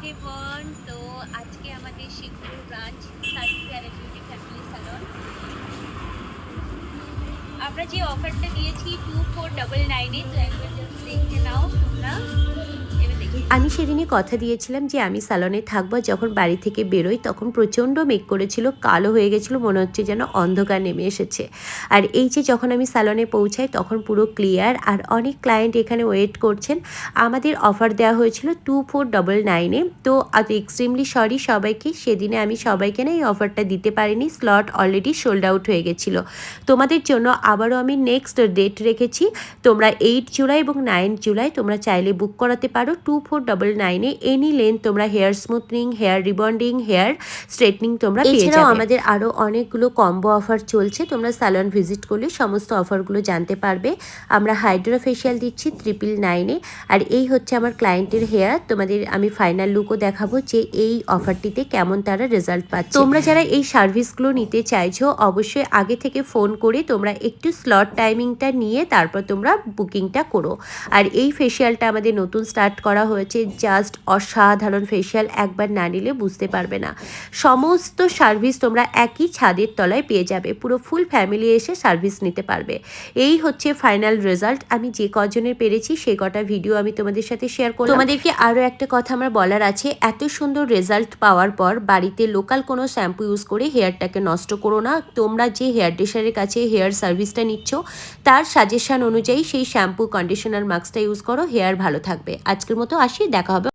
Everyone. তো আজকে আমাদের Shibpur branch service and beauty family salon, আমরা যে অফারটা দিয়েছি 2499 তো একবার জাস্ট দেখে নাও তোমরা। এবার দেখি আমি সেদিনই কথা দিয়েছিলাম যে আমি স্যালনে থাকবো। যখন বাড়ি থেকে বেরোই তখন প্রচণ্ড মেঘ করেছিল, কালো হয়ে গেছিলো, মনে হচ্ছে যেন অন্ধকার নেমে এসেছে। আর এই যে যখন আমি স্যালনে পৌঁছাই তখন পুরো ক্লিয়ার, আর অনেক ক্লায়েন্ট এখানে ওয়েট করছেন। আমাদের অফার দেওয়া হয়েছিল 2499-এ। তো এক্সট্রিমলি সরি সবাইকে, সেদিনে আমি সবাইকে না এই অফারটা দিতে পারিনি, স্লট অলরেডি সোল্ড আউট হয়ে গেছিলো। তোমাদের জন্য আবারও আমি নেক্সট ডেট রেখেছি, তোমরা 8 জুলাই এবং 9 জুলাই তোমরা চাইলে বুক করাতে পারো। 2499-এ এনি লেন্থ তোমরা hair smoothening, hair rebonding, hair straightening তোমরা পেয়ে যাবে। এছাড়াও আমাদের আরও অনেকগুলো কম্বো অফার চলছে, তোমরা স্যালন ভিজিট করলে সমস্ত অফারগুলো জানতে পারবে। আমরা হাইড্রো ফেশিয়াল দিচ্ছি 999-এ। আর এই হচ্ছে আমার ক্লায়েন্টের হেয়ার। তোমাদের আমি ফাইনাল লুকও দেখাবো যে এই অফারটিতে কেমন তারা রেজাল্ট পাচ্ছে। তোমরা যারা এই সার্ভিসগুলো নিতে চাইছো অবশ্যই আগে থেকে ফোন করে তোমরা একটু স্লট টাইমিংটা নিয়ে তারপর তোমরা বুকিংটা করো। আর এই ফেশিয়ালটা আমাদের নতুন স্টার্ট করা হয়েছে, জাস্ট অসাধারণ ফেশিয়াল, একবার না নিলে বুঝতে পারবে না। সমস্ত সার্ভিস তোমরা একই ছাদের তলায় পেয়ে যাবে, পুরো ফুল ফ্যামিলি এসে সার্ভিস নিতে পারবে। এই হচ্ছে ফাইনাল রেজাল্ট। আমি যে কজনের পেরেছি সে কটা ভিডিও আমি তোমাদের সাথে শেয়ার করলাম। তোমাদেরকে আরও একটা কথা আমার বলার আছে, এত সুন্দর রেজাল্ট পাওয়ার পর বাড়িতে লোকাল কোনো শ্যাম্পু ইউজ করে হেয়ারটাকে নষ্ট করো না। তোমরা যে হেয়ার ড্রেসারের কাছে হেয়ার সার্ভিসটা নিচ্ছ তার সাজেশন অনুযায়ী সেই শ্যাম্পু, কন্ডিশনার, মাস্কটা ইউজ করো, হেয়ার ভালো থাকবে। আজকের মতো আসি, দেখা হবে।